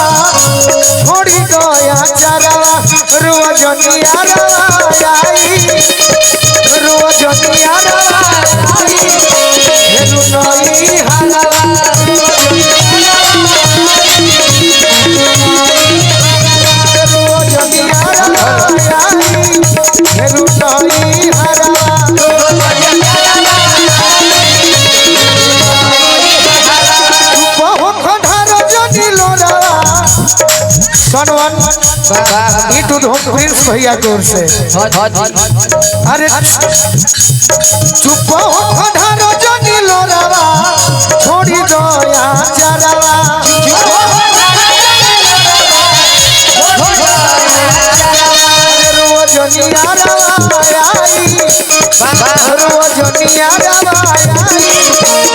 छोड़ी गया चरवा रोजनिया रवाई रोजनिया रवाई हेरु नई हरवा रोजनिया रवाई हेरु नई हरवा सनवन इटू धूम प्रिंस भैया जोर से अरे चुप हो खधारो जनी लोरावा छोड़ी दया चरावा रोजनिया रवाई रोजनिया रवाई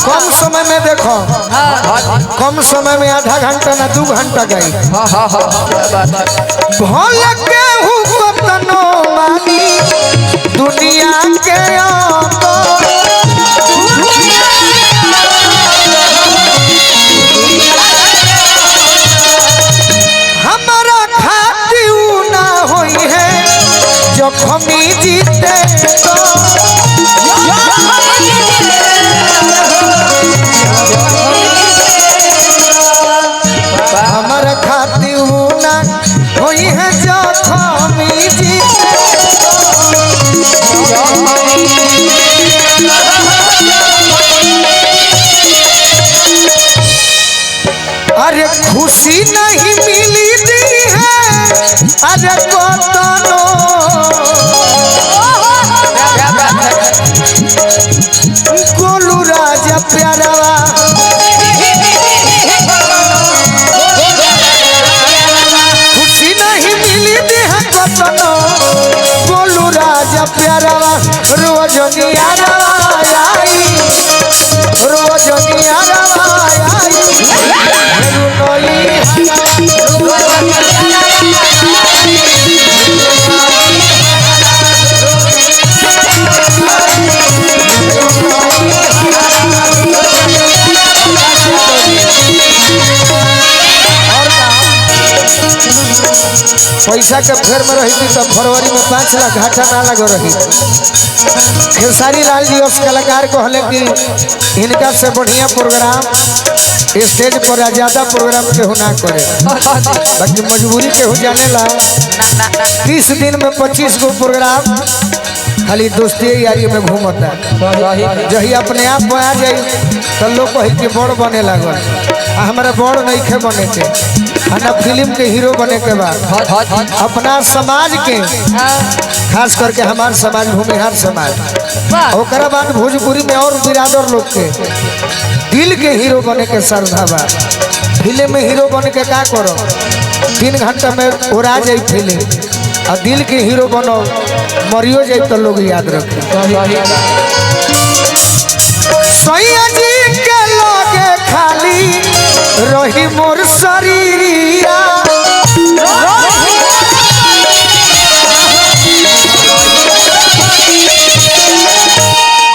कम समय में देखो कम समय में आधा घंटा ना 2 घंटा गई भोल के हुक्मनो मानी दुनिया के हमारा खाती ना होई है जो खमी जीते तो हमारा खाती ना होई है जो खमी जीते अरे खुशी नहीं मिली दी है अरे कोतनो गोलू राजा प्यारवा खुशी नहीं मिली दी है कोतनो गोलू राजा प्यारवा रोजनिया रवाई रोजनिया रवाई पैसा के फेर में रही तो फरवरी में 5 लाख घाटा ना लग रही खेसारी लाल जी उस कलाकार को हले कि इनका से बढ़िया प्रोग्राम स्टेज पर ज्यादा प्रोग्राम केहू ना करे बाकी मजबूरी केहू जाने ला 30 दिन में 25 गो प्रोग्राम खाली दोस्ती यारी में घूमता जही अपने आप में आ जाए तो लोग कही कि बड़ बने लगा हमारा बड़ नहीं खे बने के ना फिल्म के हीरो बने के बाद अपना समाज के खास करके हमारे समाज भूमिहार समाज ओकरा बाद भोजपुरी में और बिरादर लोग के दिल के हीरो बने के श्रद्धा बा फिल्म में हीरो बने के का करो 3 घंटा में उड़ा जाए फिल्म और दिल के हीरो बनो मरियो जाए तो लोग याद रखे सैया जी के लगे खाली रही मोर शरीरिया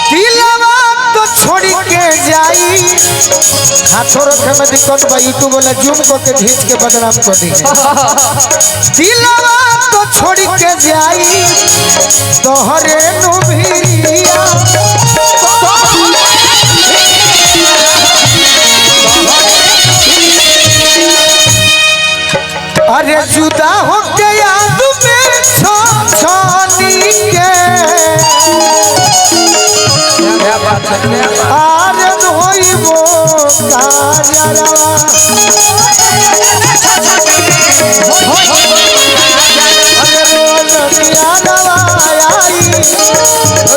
दिलवा तो छोड़ी के जाई हाथों रखे में दिक्कत बा यूट्यूब वाला जूम करके खींच के बदनाम कर दी दिलवा तो छोड़ी के जाई तोहरे नुभिया अरे जुदा हो के याद में छोनी के आरे होई वो काजरवा अरे रोजनिया रवाई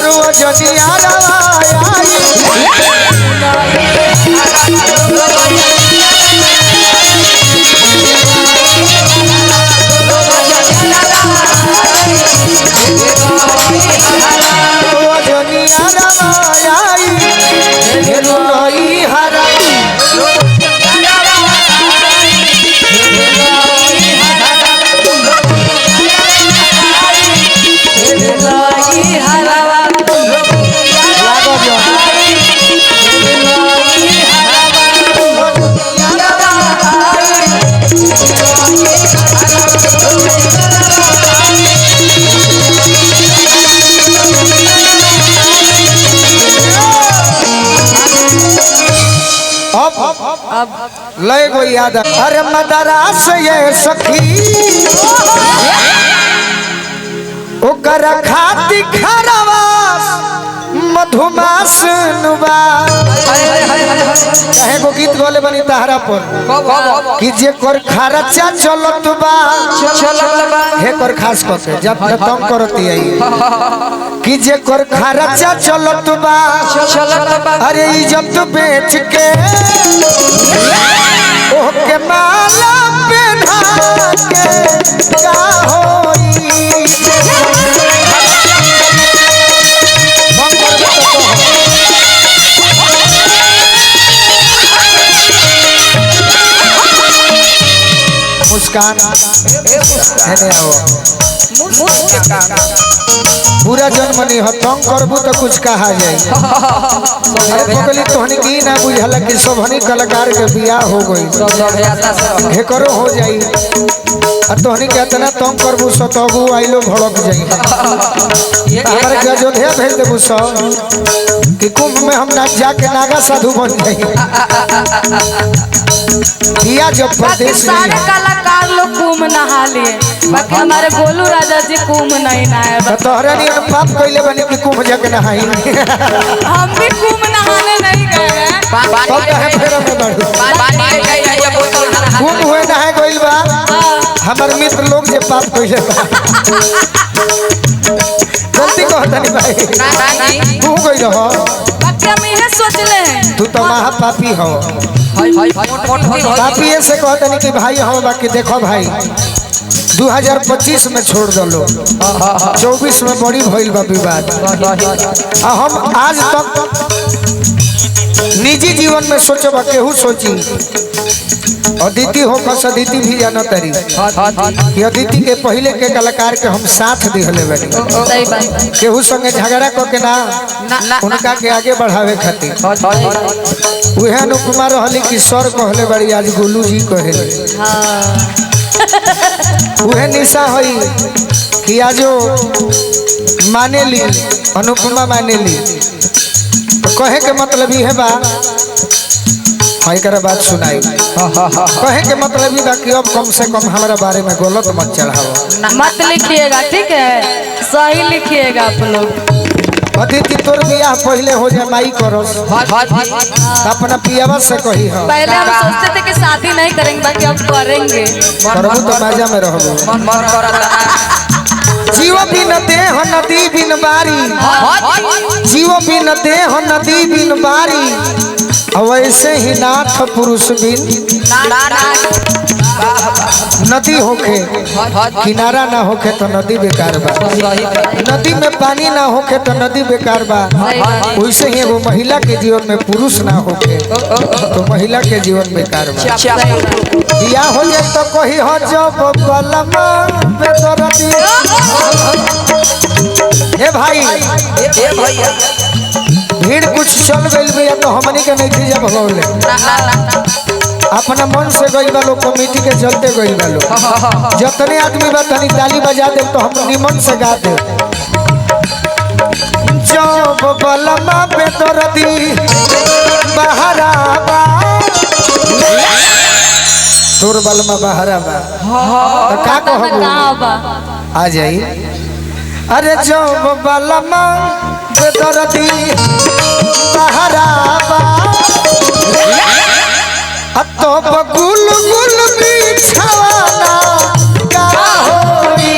रोजनिया रवाई रोजनिया रवाई हेरु नई हरवा अब लय गो याद। अरे मदरास ये सखी ओकर खाती खरवास मधुमास नुबा। कहे को गीत गोले बनी तहरा पर कि जे कर खर्चा चलत बा हे कर खास करके जब तंग करती आई कि जे कर खर्चा चलत बा। अरे इज्जत बेच के ओके माला पहना के का होई। मुस्कान पूरा जन्म नहीं हो तंग करबू तो कुछ कहा जाए। तोहनी की ना बुझल कि सोभनी कलाकार के बियाह हो गई करो हो जाई। तोहनी के इतना तंग करबू सतगु आइलो भड़क जाई। हमारे अयोध्या भेज देबू सब कि कुंभ में हम ना जाके नागा साधु बन जाई। जब प्रदेश सारे कलाकार लोग कुंभ नहा लिए बाकी हमारे गोलू राजा जी कुंभ नहीं नहाए। तोहरा नहीं पाप कइले बनी कि कुंभ जाके नहाई। हम भी कुंभ नहाने नहीं गए हैं। तब कहे फेर में बढ़ू कुंभ हुए नहाए गइल बा। हमर मित्र लोग जे पाप कइले बा गलती कहत नहीं भाई तू गइल हो बाकी हम इहे सोचले हैं तू तो महापापी हो। पापी ऐसे कहत नहीं कि भाई हो बाकी देखो भाई 2025 में छोड़ दलो 24 में बड़ी भइल बा विवाद। हम आज तक निजी जीवन में सोचब केहू सोची अदिति हो कस अदिति भी जाना तरी कि अदिति के पहले के कलाकार के हम साथ दिहले बनी। सही बात केहू संगे झगड़ा करके ना उनका के आगे बढ़ावे खातिर वह अनुपमा रहली कि सर कहले बड़ी आज गोलू जी कहले वह निशा हई कि आज माने ली अनुपमा माने ली। तो कहे के मतलब ये बा बात सुनाई कहे के मतलब ही कि अब कम से कम हमारा बारे में गलत मत चढ़ाओ मत लिखिएगा ठीक है सही लिखिएगा आप लोग। अदिति तोर बियाह पहले हो जाए माई करो अपना पियावा से कही हो। पहले हम सोचते थे कि शादी नहीं करेंगे बाकी अब करेंगे करबू तो मजा में रहबू। जीव बिन देह नदी बिन बारी जीव बिन देह नदी बिन बारी वैसे ही नाथ पुरुष बिन नदी होके किनारा ना होके तो नदी बेकार बा। नदी में पानी ना होके तो नदी बेकार बा। वैसे ही वो महिला के जीवन में पुरुष ना होके तो महिला के जीवन बेकार बा। बियाह हो जाए तो कही हो जब बलमा बेदरदी हे भाई भीड़ कुछ चल गई भैया तो हमनी के नहीं जब भगौले अपना मन से गई लोग कमेटी के चलते गई लोग जितने आदमी बा तनी ताली बजा दे तो हम निमन से गा दे। जब बलमा बेदरदी बहराबा तोर बलमा बहराबा तो का कहबू आ जाई। अरे जब बलमा बेदरदी बहराबा तो गुल गुल बिछवाना का होई।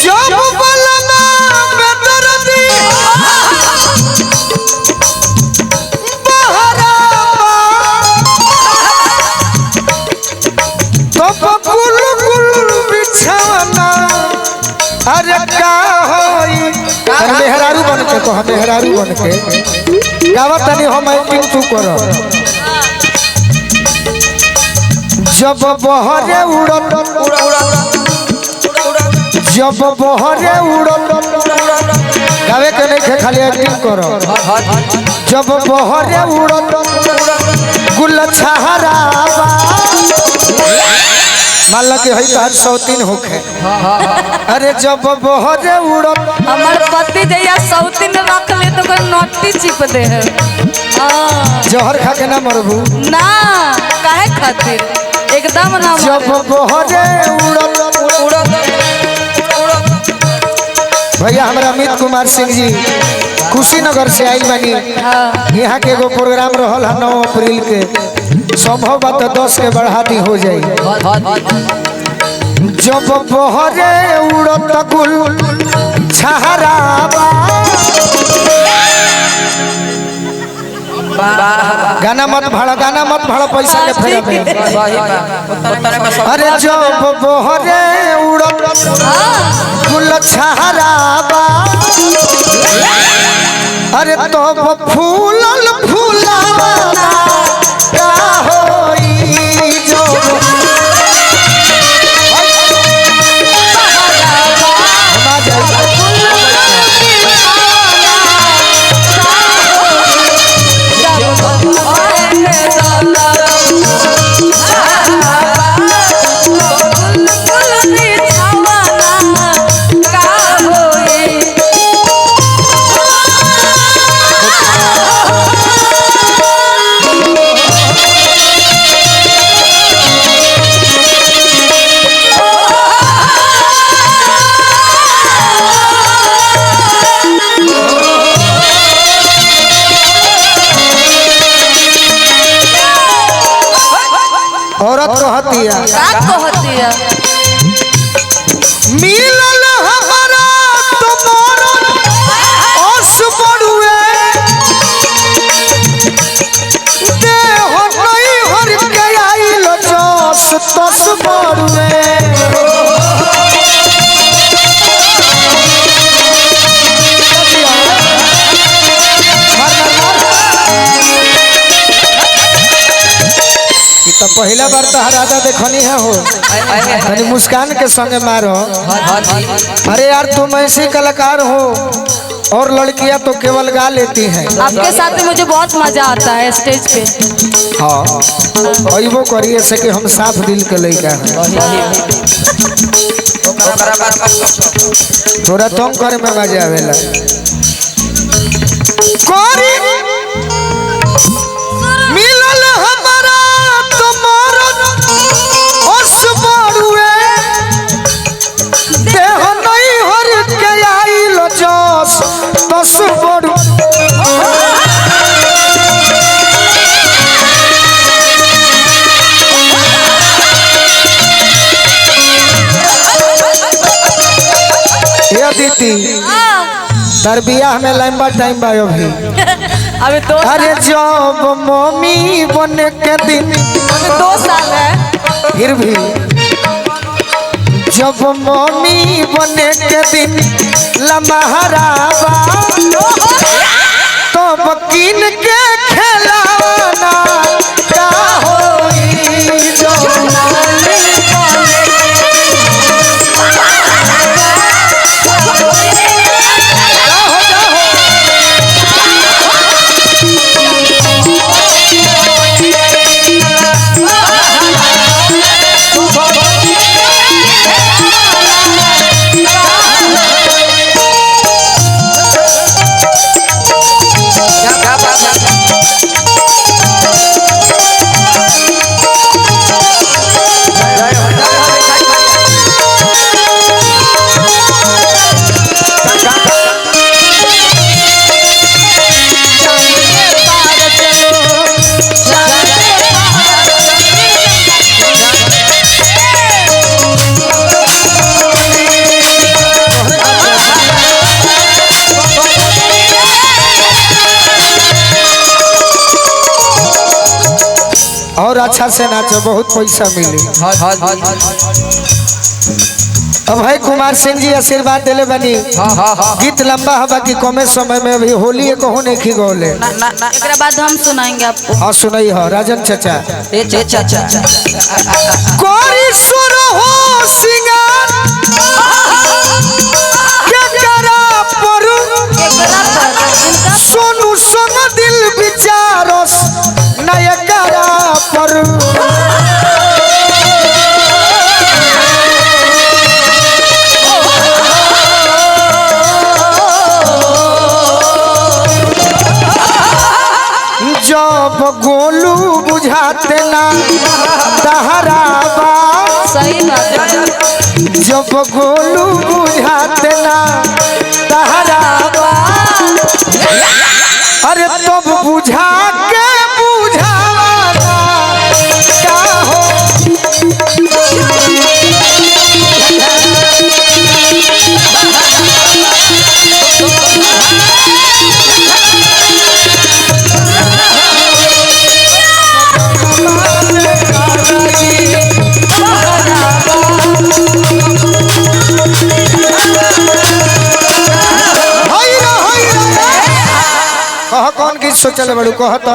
जब बलमा बेदरदी बहराबा तो गुल गुल बिछवाना अरे का होई। मेहरारू बन के कह मेहरारू बन के गावा तनी हम एक्टिंग तू कर। जब बहरे उड़ल जब बहरे उड़ल गावे के नहीं खाली एक्टिंग कर। जब बहरे उड़ल गुल छहराबा मान ला कि हई तो हर 103 होखे। अरे जब बहरे उड़त हमार पति जैया सौतीन रख ले तो कोई नोटी चिप दे है। जहर खा के ना मरबू ना काहे खातिर एकदम ना जब बहरे उड़त भैया हमारा अमित कुमार सिंह जी कुशीनगर से आइल बानी। यहाँ के एगो प्रोग्राम रहल है 9 अप्रैल के, संभव बात 10 के बढ़ा दी हो जाए। जब बहरे उड़त गुल छहरावा गाना मत भाड़ा पैसा के फेरा में। अरे जब बहरे उड़त गुल छहरावा अरे तो फूलल फूलावा का होई जो औरत कहतिया मिलल हमारा तुम्हारा ओस बड़ुए देह नहीं हर के आइल जस तस बड़ुए तो पहला बार तो राजा देखनी है हो यानी मुस्कान के संगे मारो। अरे यार तुम ऐसे कलाकार हो और लड़कियां तो केवल गा लेती हैं। आपके साथ में मुझे बहुत मजा आता है स्टेज पे। हाँ अइबो करिए से कि हम साफ दिल के लड़का हैं। थोड़ा तुम करे में मजा आवेला मिलल हमारा तुम्हारा ओस बड़ुए देह नहीं हर के आइल जस तस बड़ु ये दीदी तर बियाह में लंबा टाइम बायो भी अभी 2 साल। अरे जब मम्मी बने के दिन 2 साल है फिर भी जब मम्मी बने के दिन लमहरावा तब किन के खेलाना का होई जो और अच्छा से नाचो बहुत पैसा मिले। अब भाई कुमार सिंह जी आशीर्वाद दिले बनी। गीत लंबा है बाकी कमे समय में भी होली कहूँ नहीं खी गौले। एक बाद हम सुनाएंगे आपको। हाँ सुनाई हो राजन चाचा सोनू संग दिल विचारस नयकरा पर गोलू बुझाते ना तहराबा सही बात है। जब गोलू बुझाते ना तहराबा अरे तब बुझा के बुझावाना का हो कह कौन गीत सोचले बड़ू कह तो